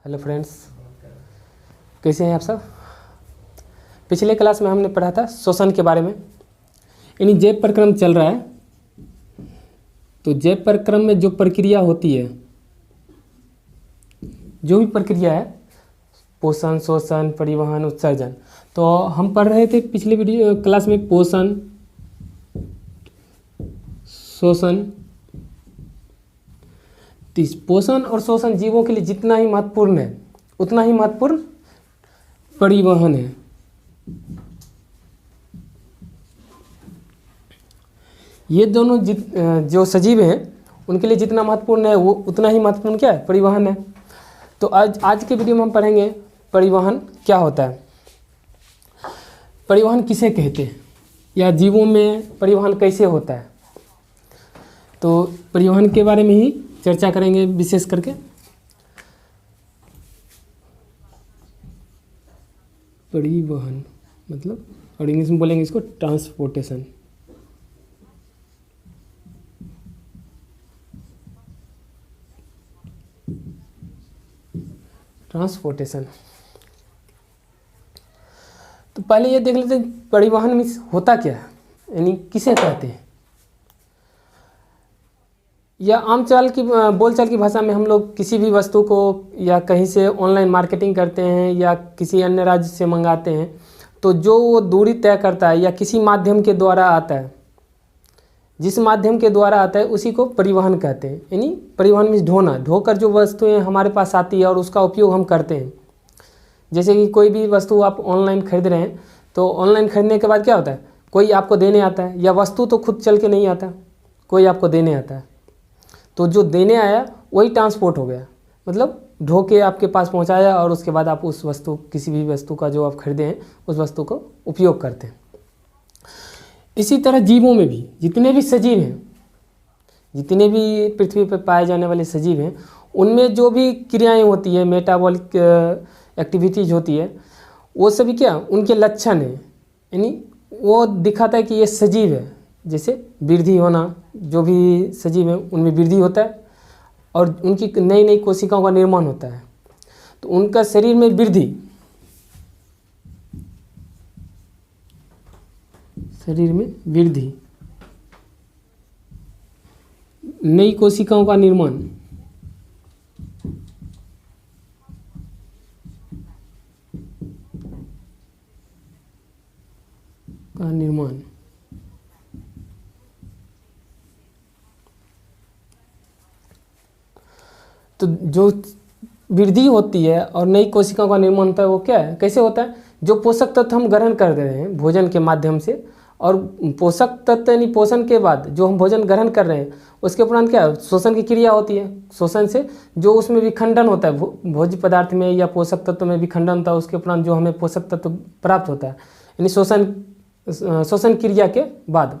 Hello friends, कैसे हैं आप सब। पिछले क्लास में हमने पढ़ा था श्वसन के बारे में, यानी जैव प्रक्रम चल रहा है। तो जैव प्रक्रम में जो प्रक्रिया होती है, जो भी प्रक्रिया है, पोषण, शोषण, परिवहन, उत्सर्जन, तो हम पढ़ रहे थे पिछले वीडियो क्लास में पोषण, शोषण। पोषण और शोषण जीवों के लिए जितना ही महत्वपूर्ण है, उतना ही महत्वपूर्ण परिवहन है। ये दोनों जो सजीव हैं उनके लिए जितना महत्वपूर्ण है, वो उतना ही महत्वपूर्ण क्या है, परिवहन है। तो आज के वीडियो में हम पढ़ेंगे परिवहन क्या होता है, परिवहन किसे कहते हैं, या जीवों में परिवहन कैसे होता है। तो परिवहन के बारे में ही चर्चा करेंगे विशेष करके। परिवहन मतलब, और इंग्लिश में बोलेंगे इसको ट्रांसपोर्टेशन। ट्रांसपोर्टेशन तो पहले ये देख लेते हैं परिवहन में होता क्या है, यानी किसे कहते हैं। या आमचाल की बोलचाल की भाषा में हम लोग किसी भी वस्तु को या कहीं से ऑनलाइन मार्केटिंग करते हैं या किसी अन्य राज्य से मंगाते हैं, तो जो वो दूरी तय करता है या किसी माध्यम के द्वारा आता है, जिस माध्यम के द्वारा आता है उसी को परिवहन कहते हैं। यानी परिवहन में ढोना, ढोकर जो वस्तुएं हमारे पास आती है और उसका उपयोग हम करते हैं। जैसे कि कोई भी वस्तु आप ऑनलाइन खरीद रहे हैं, तो ऑनलाइन खरीदने के बाद क्या होता है, कोई आपको देने आता है, या वस्तु तो खुद चल के नहीं आता, कोई आपको देने आता है। तो जो देने आया वही ट्रांसपोर्ट हो गया, मतलब ढो के आपके पास पहुंचाया और उसके बाद आप उस वस्तु, किसी भी वस्तु का जो आप खरीदे हैं उस वस्तु को उपयोग करते हैं। इसी तरह जीवों में भी जितने भी सजीव हैं, जितने भी पृथ्वी पर पाए जाने वाले सजीव हैं, उनमें जो भी क्रियाएं होती है, मेटाबॉलिक एक्टिविटीज होती है, वो सभी क्या उनके लक्षण है, यानी वो दिखाता है कि ये सजीव है। जैसे वृद्धि होना, जो भी सजीव है उनमें वृद्धि होता है और उनकी नई नई कोशिकाओं का निर्माण होता है। तो उनका शरीर में वृद्धि, शरीर में वृद्धि, नई कोशिकाओं का निर्माण, तो जो वृद्धि होती है और नई कोशिकाओं का निर्माण होता है, वो क्या है, कैसे होता है, जो पोषक तत्व हम ग्रहण कर रहे हैं भोजन के माध्यम से, और पोषक तत्व यानी पोषण के बाद जो हम भोजन ग्रहण कर रहे हैं उसके उपरांत क्या शोषण की क्रिया होती है। शोषण से जो उसमें विखंडन होता है, भोज्य पदार्थ में या पोषक तत्व में विखंडन होता है, उसके उपरांत जो हमें पोषक तत्व प्राप्त होता है, यानी शोषण क्रिया के बाद।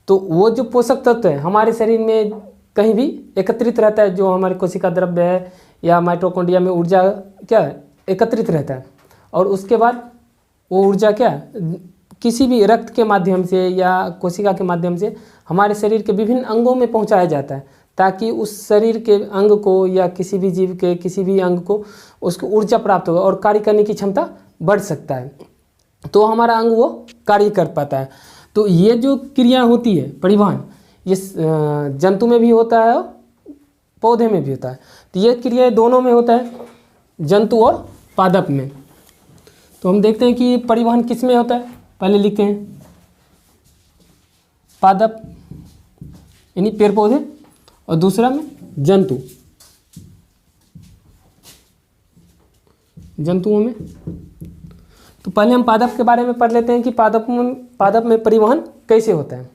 तो वो जो पोषक तत्व है हमारे शरीर में कहीं भी एकत्रित रहता है, जो हमारे कोशिका द्रव्य है या माइटोकॉन्ड्रिया में ऊर्जा क्या एकत्रित रहता है, और उसके बाद वो ऊर्जा क्या किसी भी रक्त के माध्यम से या कोशिका के माध्यम से हमारे शरीर के विभिन्न अंगों में पहुंचाया जाता है, ताकि उस शरीर के अंग को या किसी भी जीव के किसी भी अंग को उसको ऊर्जा प्राप्त होगा और कार्य करने की क्षमता बढ़ सकता है, तो हमारा अंग वो कार्य कर पाता है। तो ये जो क्रिया होती है परिवहन, ये जंतु में भी होता है और पौधे में भी होता है। तो ये क्रिया दोनों में होता है, जंतु और पादप में। तो हम देखते हैं कि परिवहन किस में होता है, पहले लिखते हैं पादप यानी पेड़ पौधे, और दूसरा में जंतु, जंतुओं में। तो पहले हम पादप के बारे में पढ़ लेते हैं कि पादप में परिवहन कैसे होता है।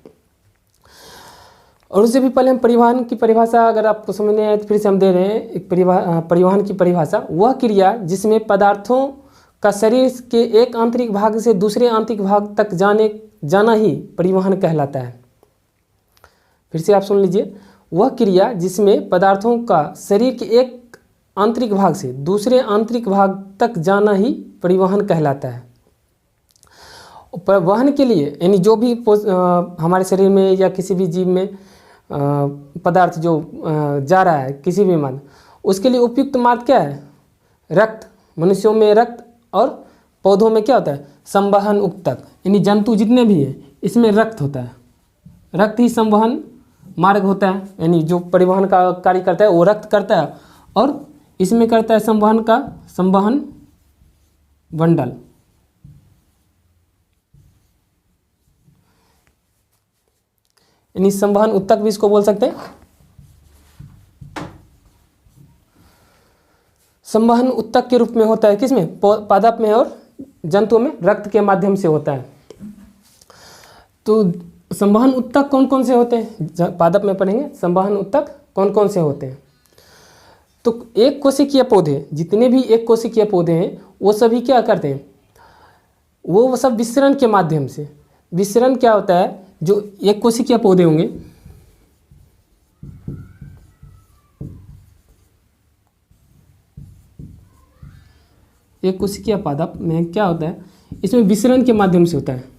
और उससे भी पहले हम परिवहन की परिभाषा अगर आपको समझने आए तो फिर से हम दे रहे हैं एक परिवहन की परिभाषा। वह क्रिया जिसमें पदार्थों का शरीर के एक आंतरिक भाग से दूसरे आंतरिक भाग तक जाना ही परिवहन कहलाता है। फिर से आप सुन लीजिए, वह क्रिया जिसमें पदार्थों का शरीर के एक आंतरिक भाग से दूसरे आंतरिक भाग तक जाना ही परिवहन कहलाता है। परिवहन के लिए यानी जो भी हमारे शरीर में या किसी भी जीव में पदार्थ जो जा रहा है किसी भी मार्ग, उसके लिए उपयुक्त मार्ग क्या है, रक्त, मनुष्यों में रक्त, और पौधों में क्या होता है, संवहन उत्तक, यानी जंतु जितने भी हैं इसमें रक्त होता है। रक्त ही संवहन मार्ग होता है, यानी जो परिवहन का कार्य करता है वो रक्त करता है, और इसमें करता है संवहन बंडल। यानी संवहन उत्तक भी इसको बोल सकते हैं। संवहन उत्तक के रूप में होता है किसमें, पादप में और जंतुओं में रक्त के माध्यम से होता है। तो संवहन उत्तक कौन कौन से होते हैं, पादप में पढ़ेंगे संवहन उत्तक कौन कौन से होते हैं। तो एक कोशिकीय पौधे, जितने भी एक कोशिकीय पौधे हैं वो सभी क्या करते हैं, वो सब विसरण के माध्यम से। विसरण क्या होता है, जो एक कोशिकीय पौधे होंगे, एक कोशिकीय पादप में क्या होता है, इसमें विसरण के माध्यम से होता है,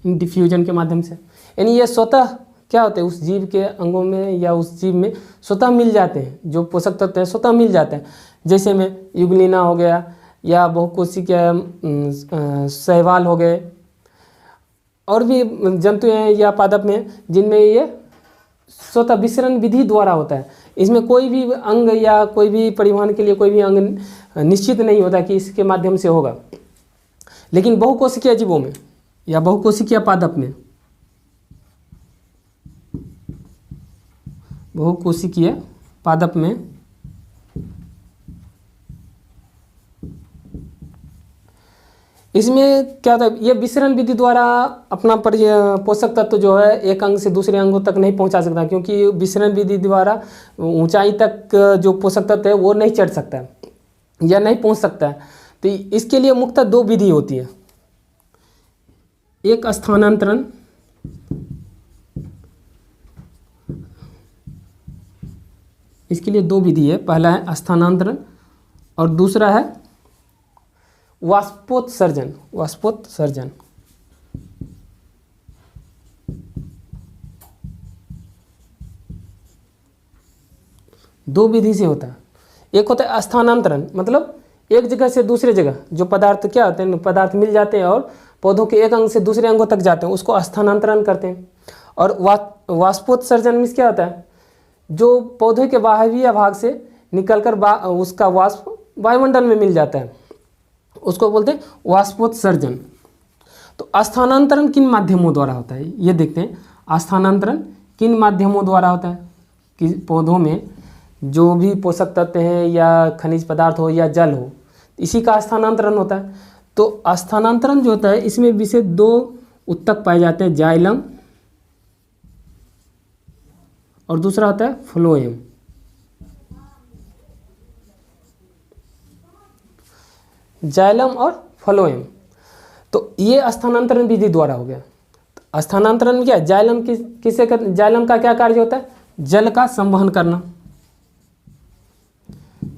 डिफ्यूजन के माध्यम से। यानी ये स्वतः क्या होते हैं, उस जीव के अंगों में या उस जीव में स्वतः मिल जाते हैं, जो पोषक तत्व हैं स्वतः मिल जाते हैं। जैसे में युगलिना हो गया, या बहुकोशिकीय शैवाल हो गए, और भी जंतु हैं या पादप में जिनमें ये स्वतः विसरण विधि द्वारा होता है। इसमें कोई भी अंग या कोई भी परिवहन के लिए कोई भी अंग निश्चित नहीं होता कि इसके माध्यम से होगा। लेकिन बहुकोशिकीय जीवों में या बहुकोशिकीय पादप में, बहुकोशिकीय पादप में इसमें क्या होता है, ये विसरण विधि द्वारा अपना पोषक तत्व जो है एक अंग से दूसरे अंगों तक नहीं पहुंचा सकता, क्योंकि विसरण विधि द्वारा ऊंचाई तक जो पोषक तत्व है वो नहीं चढ़ सकता है या नहीं पहुंच सकता है। तो इसके लिए मुख्यतः दो विधि होती है, एक स्थानांतरण, इसके लिए दो विधि है, पहला है स्थानांतरण और दूसरा है वाष्पोत्सर्जन। वाष्पोत्सर्जन दो विधि से होता है। एक होता है स्थानांतरण, मतलब एक जगह से दूसरे जगह जो पदार्थ क्या होते हैं, पदार्थ मिल जाते हैं और पौधों के एक अंग से दूसरे अंगों तक जाते हैं, उसको स्थानांतरण करते हैं। और वाष्पोत्सर्जन में क्या होता है, जो पौधे के बाह्य भाग से निकलकर उसका वाष्प वायुमंडल में मिल जाता है, उसको बोलते हैं वाष्पोत्सर्जन। तो स्थानांतरण किन माध्यमों द्वारा होता है, ये देखते हैं। स्थानांतरण किन माध्यमों द्वारा होता है, कि पौधों में जो भी पोषक तत्व हैं या खनिज पदार्थ हो या जल हो, इसी का स्थानांतरण होता है। तो स्थानांतरण जो होता है इसमें विशेष दो उत्तक पाए जाते हैं, जाइलम और दूसरा होता है फ्लोएम। जाइलम और फ्लोएम, तो ये स्थानांतरण विधि द्वारा हो गया। तो स्थानांतरण में क्या है, जाइलम किसे कर, जाइलम का क्या कार्य होता है, जल का संवहन करना।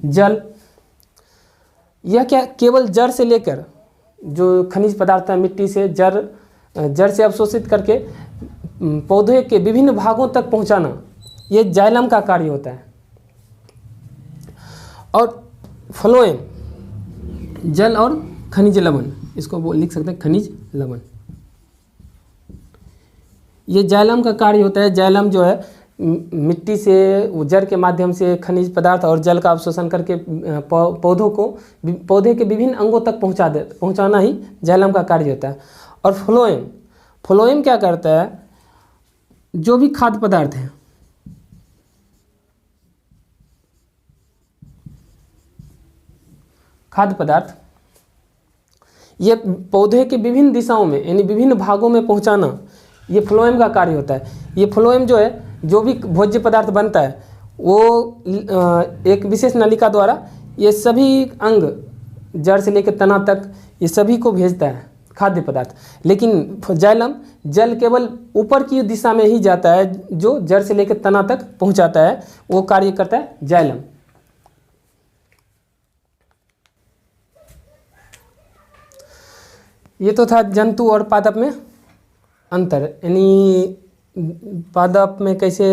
जल, यह क्या केवल जड़ से लेकर जो खनिज पदार्थ है मिट्टी से जड़ से अवशोषित करके पौधे के विभिन्न भागों तक पहुंचाना, ये जाइलम का कार्य होता है। और फ्लोएम जल और खनिज लवण, इसको लिख सकते हैं खनिज लवण, ये जाइलम का कार्य होता है। जाइलम जो है मिट्टी से जड़ के माध्यम से खनिज पदार्थ और जल का अवशोषण करके पौधे के विभिन्न अंगों तक पहुंचाना ही जाइलम का कार्य होता है। और फ्लोएम क्या करता है, जो भी खाद्य पदार्थ है, खाद्य पदार्थ ये पौधे के विभिन्न दिशाओं में यानी विभिन्न भागों में पहुंचाना, ये फ्लोएम का कार्य होता है। ये फ्लोएम जो है, जो भी भोज्य पदार्थ बनता है वो एक विशेष नलिका द्वारा ये सभी अंग जड़ से लेकर तना तक ये सभी को भेजता है खाद्य पदार्थ। लेकिन जाइलम जल केवल ऊपर की दिशा में ही जाता है, जो जड़ से लेकर तना तक पहुंचाता है, वो कार्य करता है जाइलम। ये तो था जंतु और पादप में अंतर, यानी पादप में कैसे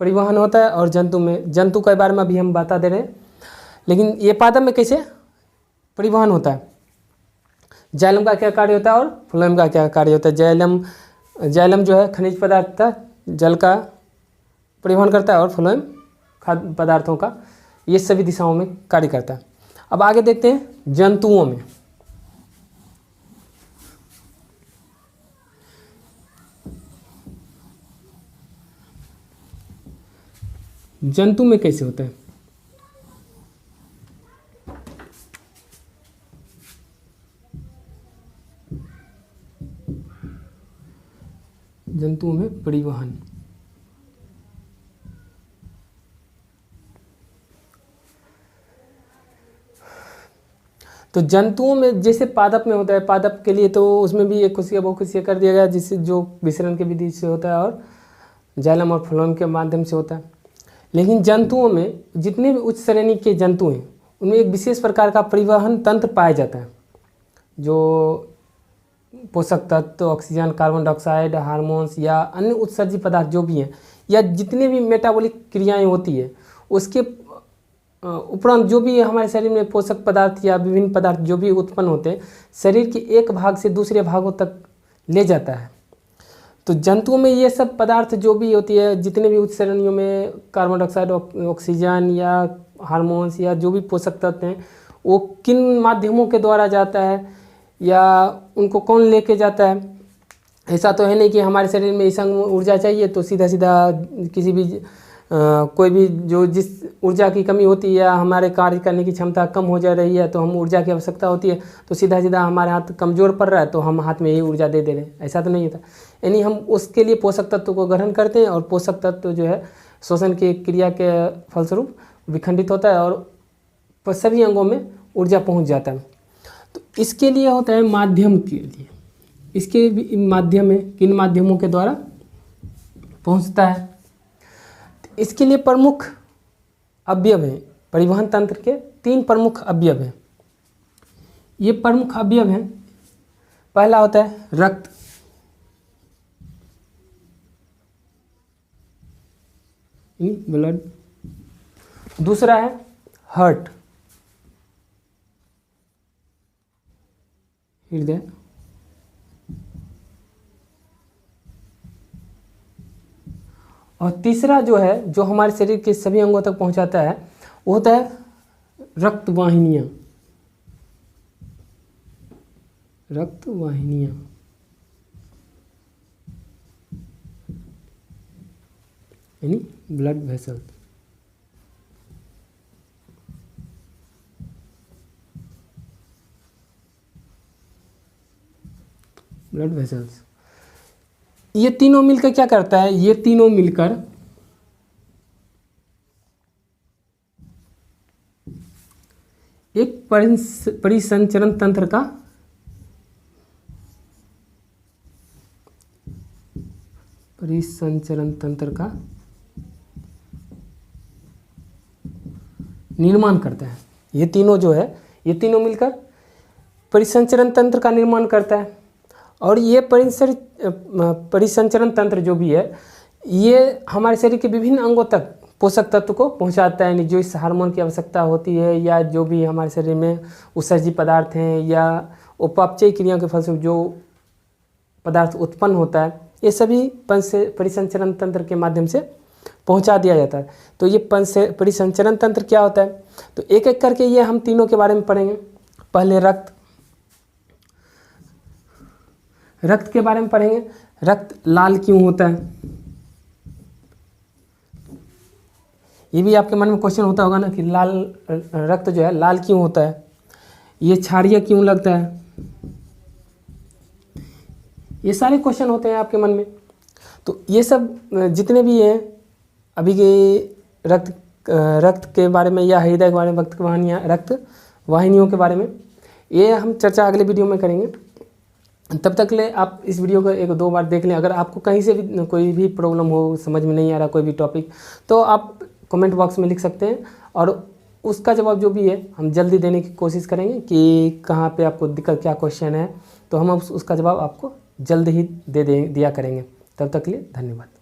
परिवहन होता है, और जंतु के बारे में भी हम बता दे रहे हैं। लेकिन ये पादप में कैसे परिवहन होता है, जाइलम का क्या कार्य होता है और फ्लोएम का क्या कार्य होता है। जाइलम जो है खनिज पदार्थ था, जल का परिवहन करता है, और फ्लोएम खाद्य पदार्थों का, ये सभी दिशाओं में कार्य करता है। अब आगे देखते हैं जंतुओं में। जंतु में कैसे होता है, जंतुओं में परिवहन। तो जंतुओं में जैसे पादप में होता है, पादप के लिए तो उसमें भी एक कोशिका बहुकोशिकीय कर दिया गया, जिससे जो विसरण की विधि से होता है और जाइलम और फ्लोएम के माध्यम से होता है। लेकिन जंतुओं में जितने भी उच्च श्रेणी के जंतु हैं उनमें एक विशेष प्रकार का परिवहन तंत्र पाया जाता है, जो पोषक तत्व, ऑक्सीजन, कार्बन डाइऑक्साइड, हार्मोन्स या अन्य उत्सर्जी पदार्थ जो भी हैं, या जितने भी मेटाबॉलिक क्रियाएं होती है, उसके उपरांत जो भी हमारे शरीर में पोषक पदार्थ या विभिन्न पदार्थ जो भी उत्पन्न होते हैं, शरीर के एक भाग से दूसरे भागों तक ले जाता है। तो जंतुओं में ये सब पदार्थ जो भी होती है, जितने भी उच्च श्रेणियों में कार्बन डाइऑक्साइड, ऑक्सीजन या हार्मोन्स या जो भी पोषक तत्व हैं, वो किन माध्यमों के द्वारा जाता है या उनको कौन लेके जाता है। ऐसा तो है नहीं कि हमारे शरीर में ऐसा ऊर्जा चाहिए तो सीधा सीधा किसी भी कोई भी जो जिस ऊर्जा की कमी होती है या हमारे कार्य करने की क्षमता कम हो जा रही है, तो हम ऊर्जा की आवश्यकता होती है, तो सीधा सीधा हमारे हाथ कमज़ोर पड़ रहा है तो हम हाथ में यही ऊर्जा दे रहे हैं, ऐसा तो नहीं होता। यानी हम उसके लिए पोषक तत्व को ग्रहण करते हैं, और पोषक तत्व जो है श्वसन की क्रिया के फलस्वरूप विखंडित होता है और सभी अंगों में ऊर्जा पहुँच जाता है। तो इसके लिए होता है माध्यम के लिए, इसके माध्यम में किन माध्यमों के द्वारा पहुँचता है। इसके लिए प्रमुख अवयव हैं, परिवहन तंत्र के 3 प्रमुख अवयव हैं। ये प्रमुख अवयव हैं, पहला होता है रक्त, ब्लड। दूसरा है हार्ट, हृदय। और तीसरा जो है, जो हमारे शरीर के सभी अंगों तक पहुंचाता है, वो होता है रक्त वाहिनियाँ, रक्त वाहिनियाँ। यानी ब्लड वेसल। ब्लड वेसल्स, ये तीनों मिलकर क्या करता है, ये तीनों मिलकर एक परिसंचरण तंत्र का निर्माण करता है। ये तीनों जो है, ये तीनों मिलकर परिसंचरण तंत्र का निर्माण करता है। और ये परिसंचरण तंत्र जो भी है, ये हमारे शरीर के विभिन्न अंगों तक पोषक तत्व को पहुंचाता है। जो इस हार्मोन की आवश्यकता होती है, या जो भी हमारे शरीर में उत्सर्जी पदार्थ हैं, या उपापचय क्रियाओं के फलस्वरूप जो पदार्थ उत्पन्न होता है, ये सभी परिसंचरण तंत्र के माध्यम से पहुंचा दिया जाता है। तो ये परिसंचरण तंत्र क्या होता है, तो एक एक करके ये हम तीनों के बारे में पढ़ेंगे। पहले रक्त के बारे में पढ़ेंगे। रक्त लाल क्यों होता है, ये भी आपके मन में क्वेश्चन होता होगा ना कि लाल रक्त जो है लाल क्यों होता है, ये क्षारीय क्यों लगता है, ये सारे क्वेश्चन होते हैं आपके मन में। तो ये सब जितने भी हैं अभी के रक्त के बारे में या हृदय के बारे में, रक्त वाहिनियों के बारे में, ये हम चर्चा अगले वीडियो में करेंगे। तब तक ले आप इस वीडियो को 1-2 बार देख लें। अगर आपको कहीं से भी कोई भी प्रॉब्लम हो, समझ में नहीं आ रहा कोई भी टॉपिक, तो आप कमेंट बॉक्स में लिख सकते हैं, और उसका जवाब जो भी है हम जल्दी देने की कोशिश करेंगे कि कहाँ पे आपको दिक्कत, क्या क्वेश्चन है, तो हम उसका जवाब आपको जल्द ही दिया करेंगे। तब तक के लिए धन्यवाद।